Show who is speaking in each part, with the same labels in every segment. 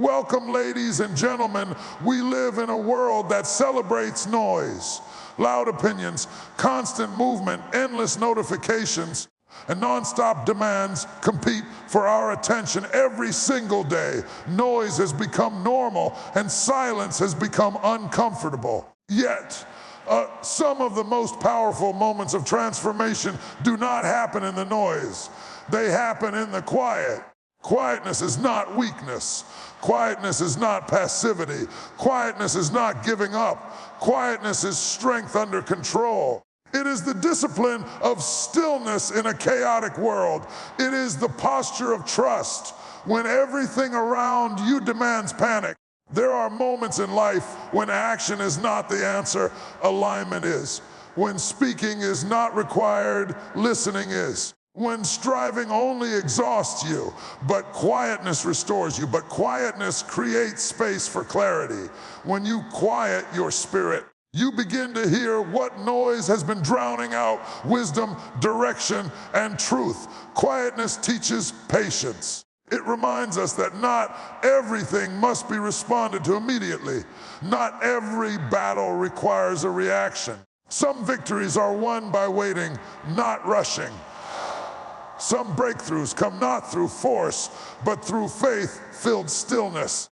Speaker 1: Welcome, ladies and gentlemen. We live in a world that celebrates noise, loud opinions, constant movement, endless notifications, and nonstop demands compete for our attention every single day. Noise has become normal and silence has become uncomfortable. Yet, some of the most powerful moments of transformation do not happen in the noise. They happen in the quiet. Quietness is not weakness. Quietness is not passivity. Quietness is not giving up. Quietness is strength under control. It is the discipline of stillness in a chaotic world. It is the posture of trust when everything around you demands panic. There are moments in life when action is not the answer, alignment is. When speaking is not required, listening is. When striving only exhausts you, but quietness restores you. But quietness creates space for clarity. When you quiet your spirit, you begin to hear what noise has been drowning out: wisdom, direction, and truth. Quietness teaches patience. It reminds us that not everything must be responded to immediately. Not every battle requires a reaction. Some victories are won by waiting, not rushing. Some breakthroughs come not through force, but through faith-filled stillness.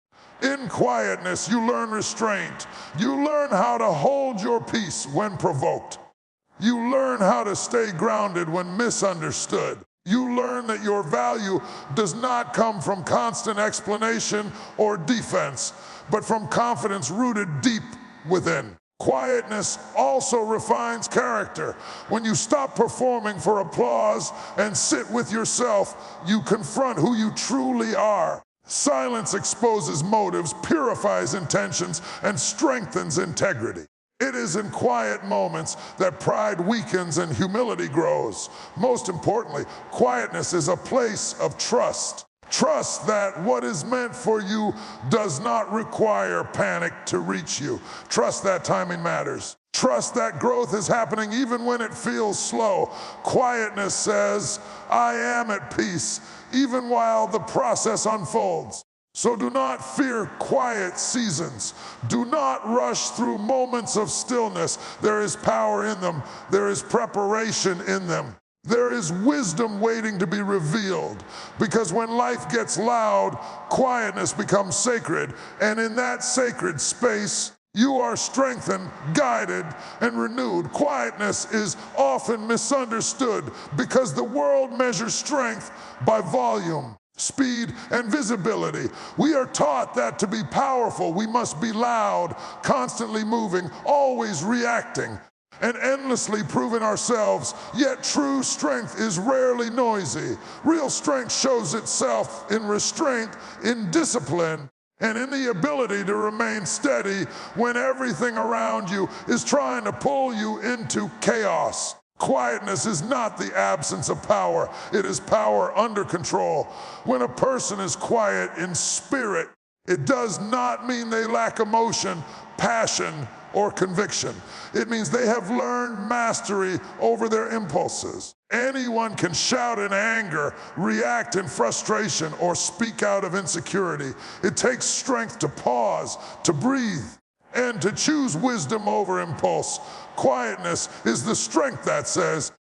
Speaker 1: In quietness, you learn restraint. You learn how to hold your peace when provoked. You learn how to stay grounded when misunderstood. You learn that your value does not come from constant explanation or defense, but from confidence rooted deep within. Quietness also refines character. When you stop performing for applause and sit with yourself, you confront who you truly are. Silence exposes motives, purifies intentions, and strengthens integrity. It is in quiet moments that pride weakens and humility grows. Most importantly, quietness is a place of trust. Trust that what is meant for you does not require panic to reach you. Trust that timing matters. Trust that growth is happening even when it feels slow. Quietness says, I am at peace, even while the process unfolds. So do not fear quiet seasons. Do not rush through moments of stillness. There is power in them. There is preparation in them. There is wisdom waiting to be revealed, because when life gets loud, quietness becomes sacred, and in that sacred space, you are strengthened, guided, and renewed. Quietness is often misunderstood because the world measures strength by volume, speed, and visibility. We are taught that to be powerful, we must be loud, constantly moving, always reacting, and endlessly proving ourselves. Yet true strength is rarely noisy. Real strength shows itself in restraint, in discipline, and in the ability to remain steady when everything around you is trying to pull you into chaos. Quietness is not the absence of power. It is power under control. When a person is quiet in spirit, it does not mean they lack emotion, passion, or conviction. It means they have learned mastery over their impulses. Anyone can shout in anger, react in frustration, or speak out of insecurity. It takes strength to pause, to breathe, and to choose wisdom over impulse. Quietness is the strength that says,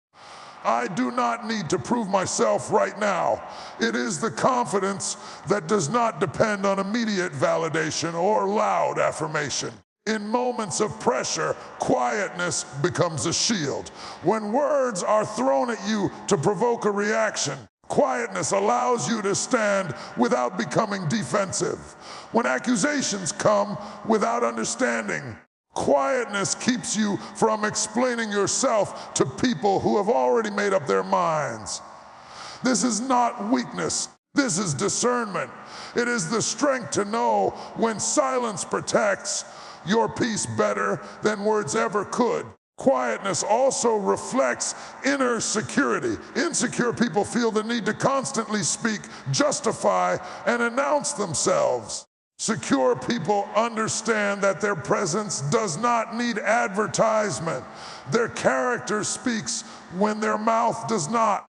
Speaker 1: I do not need to prove myself right now. It is the confidence that does not depend on immediate validation or loud affirmation. In moments of pressure, quietness becomes a shield. When words are thrown at you to provoke a reaction, quietness allows you to stand without becoming defensive. When accusations come without understanding, quietness keeps you from explaining yourself to people who have already made up their minds. This is not weakness. This is discernment. It is the strength to know when silence protects your peace better than words ever could. Quietness also reflects inner security. Insecure people feel the need to constantly speak, justify, and announce themselves. Secure people understand that their presence does not need advertisement. Their character speaks when their mouth does not.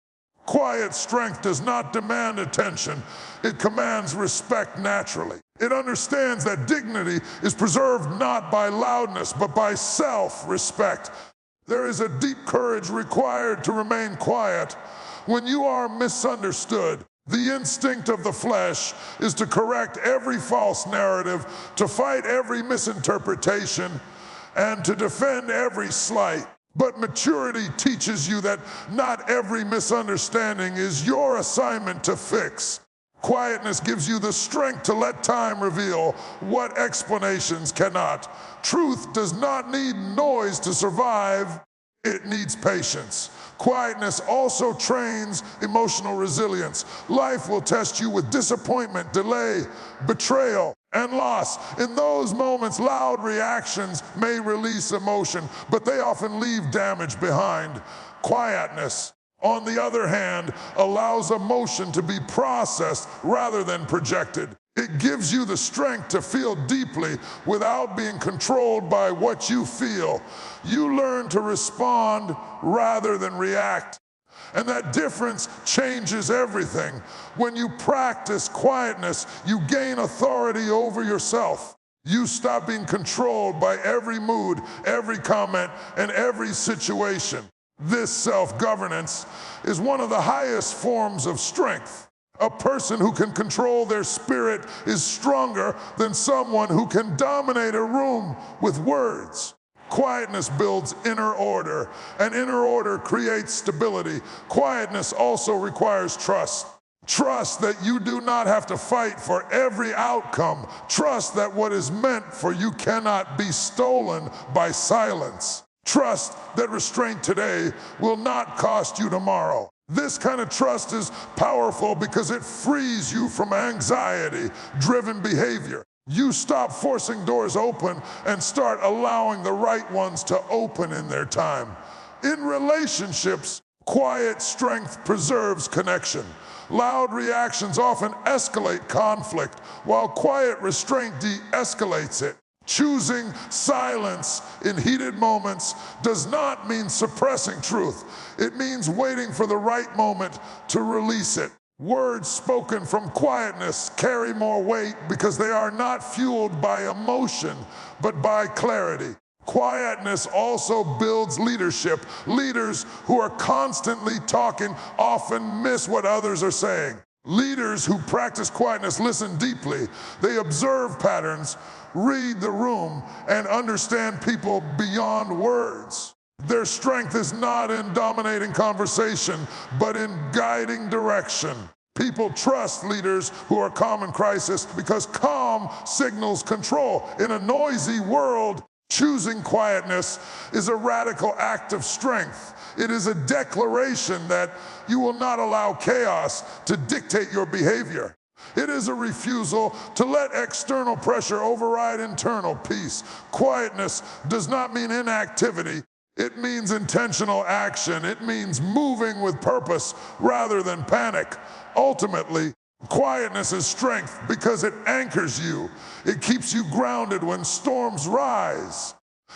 Speaker 1: Quiet strength does not demand attention. It commands respect naturally. It understands that dignity is preserved not by loudness, but by self-respect. There is a deep courage required to remain quiet. When you are misunderstood, the instinct of the flesh is to correct every false narrative, to fight every misinterpretation, and to defend every slight. But maturity teaches you that not every misunderstanding is your assignment to fix. Quietness gives you the strength to let time reveal what explanations cannot. Truth does not need noise to survive, it needs patience. Quietness also trains emotional resilience. Life will test you with disappointment, delay, betrayal, and loss. In those moments, loud reactions may release emotion, but they often leave damage behind. Quietness, on the other hand, allows emotion to be processed rather than projected. It gives you the strength to feel deeply without being controlled by what you feel. You learn to respond rather than react. And that difference changes everything. When you practice quietness, you gain authority over yourself. You stop being controlled by every mood, every comment, and every situation. This self-governance is one of the highest forms of strength. A person who can control their spirit is stronger than someone who can dominate a room with words. Quietness builds inner order, and inner order creates stability. Quietness also requires trust. Trust that you do not have to fight for every outcome. Trust that what is meant for you cannot be stolen by silence. Trust that restraint today will not cost you tomorrow. This kind of trust is powerful because it frees you from anxiety-driven behavior. You stop forcing doors open and start allowing the right ones to open in their time. In relationships, quiet strength preserves connection. Loud reactions often escalate conflict, while quiet restraint de-escalates it. Choosing silence in heated moments does not mean suppressing truth. It means waiting for the right moment to release it. Words spoken from quietness carry more weight because they are not fueled by emotion, but by clarity. Quietness also builds leadership. Leaders who are constantly talking often miss what others are saying. Leaders who practice quietness listen deeply. They observe patterns, read the room, and understand people beyond words. Their strength is not in dominating conversation, but in guiding direction. People trust leaders who are calm in crisis because calm signals control. In a noisy world, choosing quietness is a radical act of strength. It is a declaration that you will not allow chaos to dictate your behavior. It is a refusal to let external pressure override internal peace. Quietness does not mean inactivity. It means intentional action. It means moving with purpose rather than panic. Ultimately, quietness is strength because it anchors you. It keeps you grounded when storms rise.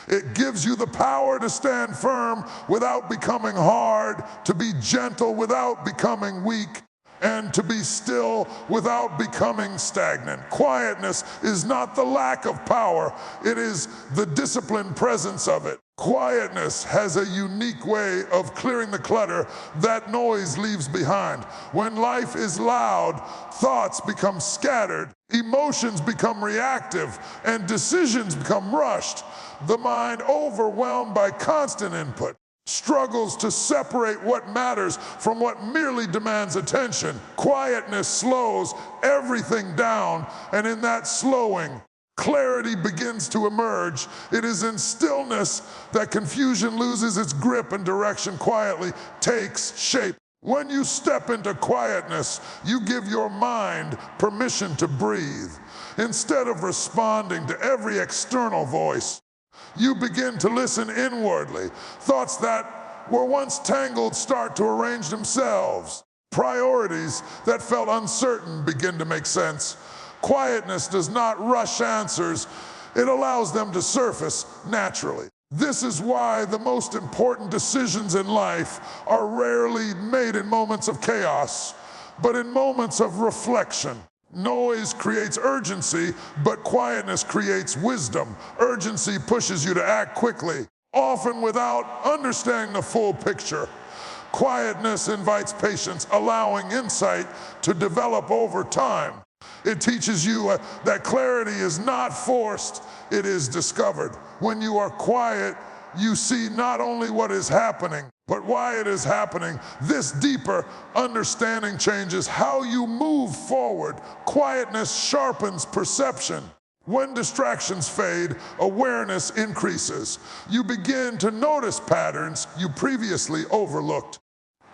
Speaker 1: It gives you the power to stand firm without becoming hard, to be gentle without becoming weak, and to be still without becoming stagnant. Quietness is not the lack of power, it is the disciplined presence of it. Quietness has a unique way of clearing the clutter that noise leaves behind. When life is loud, thoughts become scattered, emotions become reactive, and decisions become rushed. The mind, overwhelmed by constant input, struggles to separate what matters from what merely demands attention. Quietness slows everything down, and in that slowing, clarity begins to emerge. It is in stillness that confusion loses its grip and direction quietly takes shape. When you step into quietness, you give your mind permission to breathe. Instead of responding to every external voice, you begin to listen inwardly. Thoughts that were once tangled start to arrange themselves. Priorities that felt uncertain begin to make sense. Quietness does not rush answers. It allows them to surface naturally. This is why the most important decisions in life are rarely made in moments of chaos, but in moments of reflection. Noise creates urgency, but quietness creates wisdom. Urgency pushes you to act quickly, often without understanding the full picture. Quietness invites patience, allowing insight to develop over time. It teaches you that clarity is not forced, it is discovered. When you are quiet, you see not only what is happening, but why it is happening. This deeper understanding changes how you move forward. Quietness sharpens perception. When distractions fade, awareness increases. You begin to notice patterns you previously overlooked.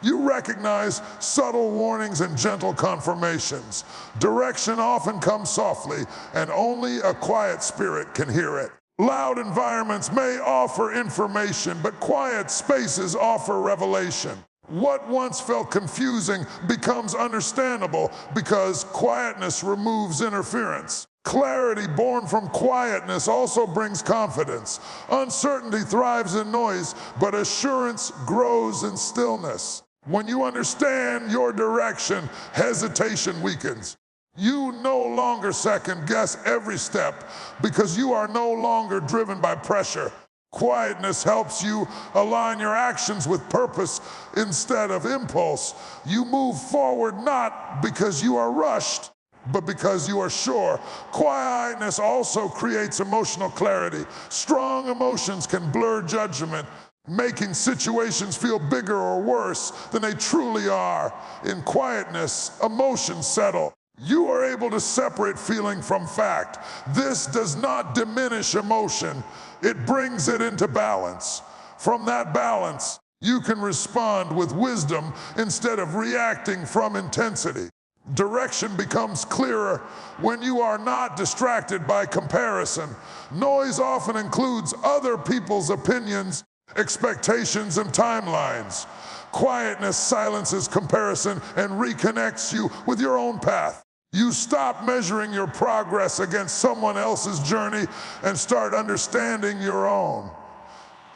Speaker 1: You recognize subtle warnings and gentle confirmations. Direction often comes softly, and only a quiet spirit can hear it. Loud environments may offer information, but quiet spaces offer revelation. What once felt confusing becomes understandable because quietness removes interference. Clarity born from quietness also brings confidence. Uncertainty thrives in noise, but assurance grows in stillness. When you understand your direction, hesitation weakens. You no longer second guess every step because you are no longer driven by pressure. Quietness helps you align your actions with purpose instead of impulse. You move forward not because you are rushed, but because you are sure. Quietness also creates emotional clarity. Strong emotions can blur judgment, making situations feel bigger or worse than they truly are. In quietness, emotions settle. You are able to separate feeling from fact. This does not diminish emotion, it brings it into balance. From that balance, you can respond with wisdom instead of reacting from intensity. Direction becomes clearer when you are not distracted by comparison. Noise often includes other people's opinions, expectations, and timelines. Quietness silences comparison and reconnects you with your own path. You stop measuring your progress against someone else's journey and start understanding your own.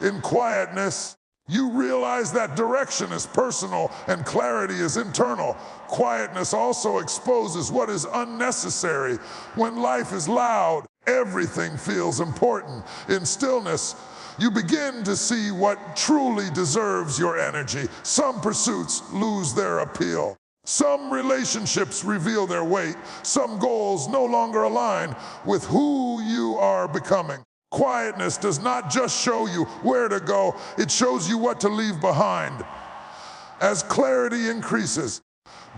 Speaker 1: In quietness, you realize that direction is personal and clarity is internal. Quietness also exposes what is unnecessary. When life is loud, everything feels important. In stillness, you begin to see what truly deserves your energy. Some pursuits lose their appeal. Some relationships reveal their weight. Some goals no longer align with who you are becoming. Quietness does not just show you where to go, it shows you what to leave behind. As clarity increases,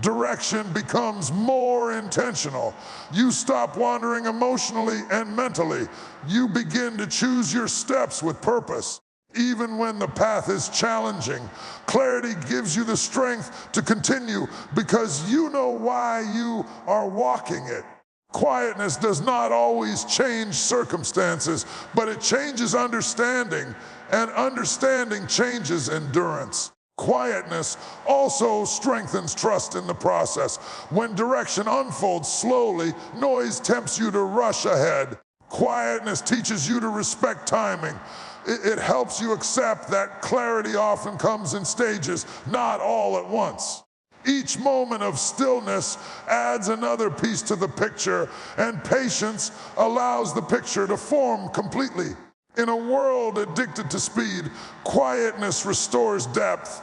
Speaker 1: direction becomes more intentional. You stop wandering emotionally and mentally. You begin to choose your steps with purpose. Even when the path is challenging, clarity gives you the strength to continue because you know why you are walking it. Quietness does not always change circumstances, but it changes understanding, and understanding changes endurance. Quietness also strengthens trust in the process. When direction unfolds slowly, noise tempts you to rush ahead. Quietness teaches you to respect timing. It helps you accept that clarity often comes in stages, not all at once. Each moment of stillness adds another piece to the picture, and patience allows the picture to form completely. In a world addicted to speed, quietness restores depth.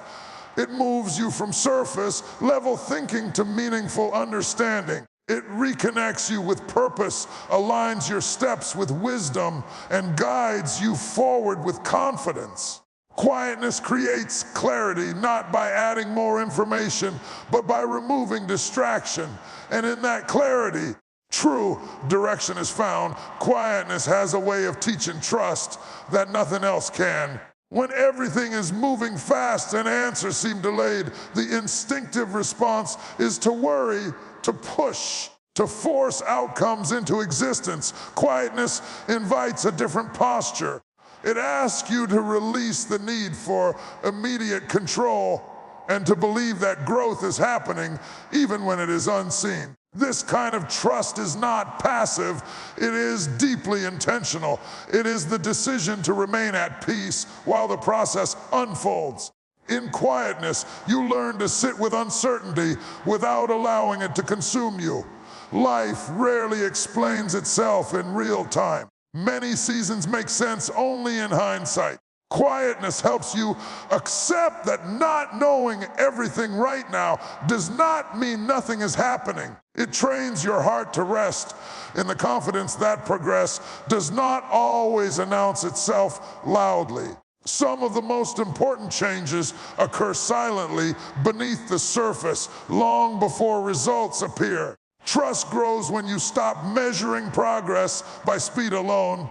Speaker 1: It moves you from surface level thinking to meaningful understanding. It reconnects you with purpose, aligns your steps with wisdom, and guides you forward with confidence. Quietness creates clarity not by adding more information, but by removing distraction. And in that clarity, true direction is found. Quietness has a way of teaching trust that nothing else can. When everything is moving fast and answers seem delayed, the instinctive response is to worry, to push, to force outcomes into existence. Quietness invites a different posture. It asks you to release the need for immediate control and to believe that growth is happening even when it is unseen. This kind of trust is not passive, it is deeply intentional. It is the decision to remain at peace while the process unfolds. In quietness, you learn to sit with uncertainty without allowing it to consume you. Life rarely explains itself in real time. Many seasons make sense only in hindsight. Quietness helps you accept that not knowing everything right now does not mean nothing is happening. It trains your heart to rest in the confidence that progress does not always announce itself loudly. Some of the most important changes occur silently beneath the surface, long before results appear. Trust grows when you stop measuring progress by speed alone.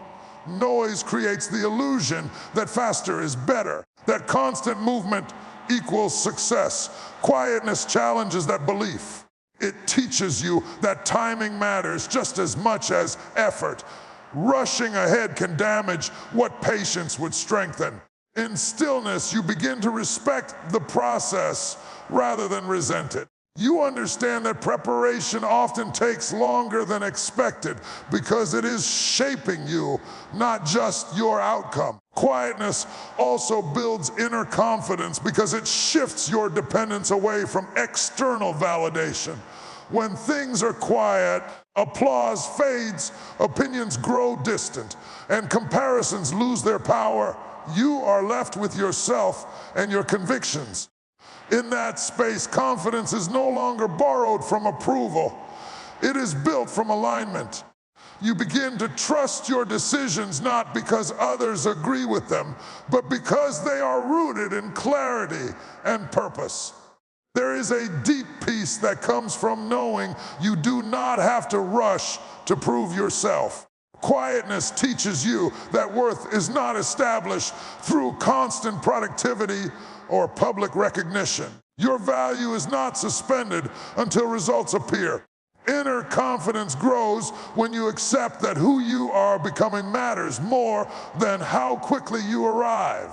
Speaker 1: Noise creates the illusion that faster is better, that constant movement equals success. Quietness challenges that belief. It teaches you that timing matters just as much as effort. Rushing ahead can damage what patience would strengthen. In stillness, you begin to respect the process rather than resent it. You understand that preparation often takes longer than expected because it is shaping you, not just your outcome. Quietness also builds inner confidence because it shifts your dependence away from external validation. When things are quiet, applause fades, opinions grow distant, and comparisons lose their power. You are left with yourself and your convictions. In that space, confidence is no longer borrowed from approval. It is built from alignment. You begin to trust your decisions not because others agree with them, but because they are rooted in clarity and purpose. There is a deep peace that comes from knowing you do not have to rush to prove yourself. Quietness teaches you that worth is not established through constant productivity or public recognition. Your value is not suspended until results appear. Inner confidence grows when you accept that who you are becoming matters more than how quickly you arrive.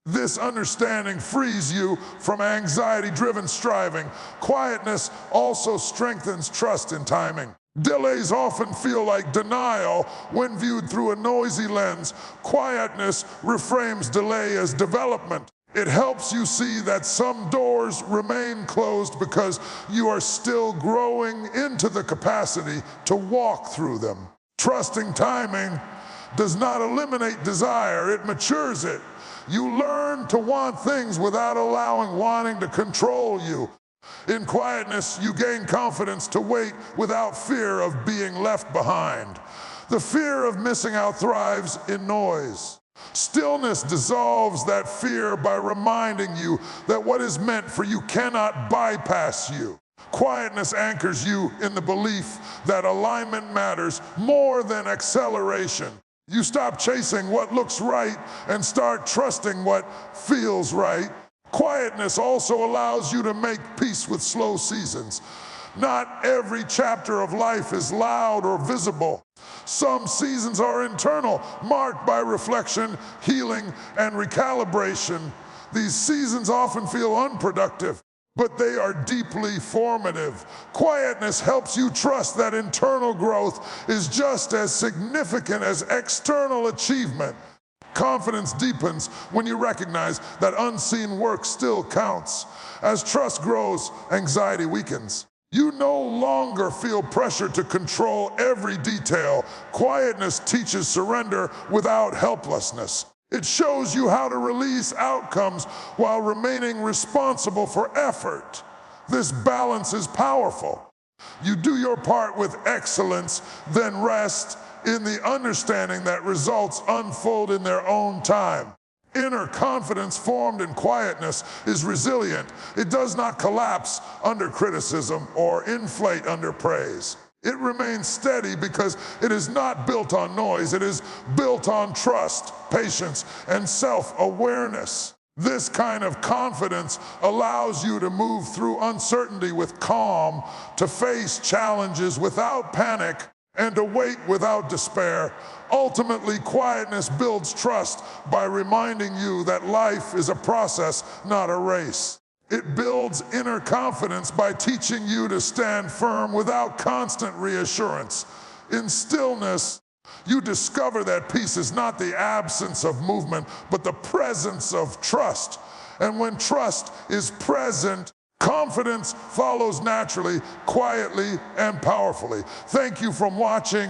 Speaker 1: This understanding frees you from anxiety-driven striving. Quietness also strengthens trust in timing. Delays often feel like denial when viewed through a noisy lens. Quietness reframes delay as development. It helps you see that some doors remain closed because you are still growing into the capacity to walk through them. Trusting timing does not eliminate desire, it matures it. You learn to want things without allowing wanting to control you. In quietness, you gain confidence to wait without fear of being left behind. The fear of missing out thrives in noise. Stillness dissolves that fear by reminding you that what is meant for you cannot bypass you. Quietness anchors you in the belief that alignment matters more than acceleration. You stop chasing what looks right and start trusting what feels right. Quietness also allows you to make peace with slow seasons. Not every chapter of life is loud or visible. Some seasons are internal, marked by reflection, healing, and recalibration. These seasons often feel unproductive, but they are deeply formative. Quietness helps you trust that internal growth is just as significant as external achievement. Confidence deepens when you recognize that unseen work still counts. As trust grows, anxiety weakens. You no longer feel pressure to control every detail. Quietness teaches surrender without helplessness. It shows you how to release outcomes while remaining responsible for effort. This balance is powerful. You do your part with excellence, then rest in the understanding that results unfold in their own time. Inner confidence formed in quietness is resilient. It does not collapse under criticism or inflate under praise. It remains steady because it is not built on noise. It is built on trust, patience, and self-awareness. This kind of confidence allows you to move through uncertainty with calm, to face challenges without panic, and to wait without despair. Ultimately, quietness builds trust by reminding you that life is a process, not a race. It builds inner confidence by teaching you to stand firm without constant reassurance. In stillness, you discover that peace is not the absence of movement, but the presence of trust. And when trust is present, confidence follows naturally, quietly, and powerfully. Thank you for watching.